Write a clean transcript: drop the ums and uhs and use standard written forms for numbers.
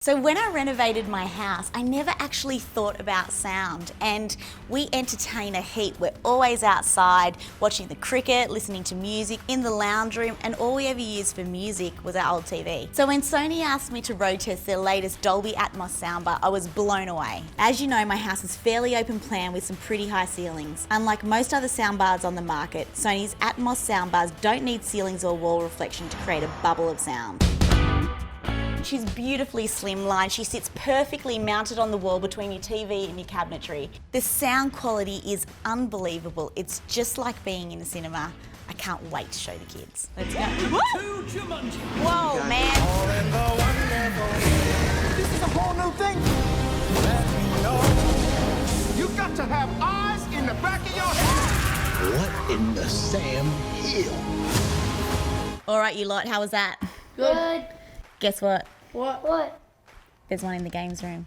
So when I renovated my house, I never actually thought about sound, and we entertain a heap. We're always outside watching the cricket, listening to music in the lounge room, and all we ever used for music was our old TV. So when Sony asked me to road test their latest Dolby ATMOS soundbar, I was blown away. As you know, my house is fairly open plan with some pretty high ceilings. Unlike most other soundbars on the market, Sony's ATMOS soundbars don't need ceilings or wall reflection to create a bubble of sound. She's beautifully slimline. She sits perfectly mounted on the wall between your TV and your cabinetry. The sound quality is unbelievable. It's just like being in a cinema. I can't wait to show the kids. Let's go. Whoa, man. This is a whole new thing. You got to have eyes in the back of your head. What in the Sam Hill? All right, you lot, how was that? Good. Guess what? What? There's one in the games room.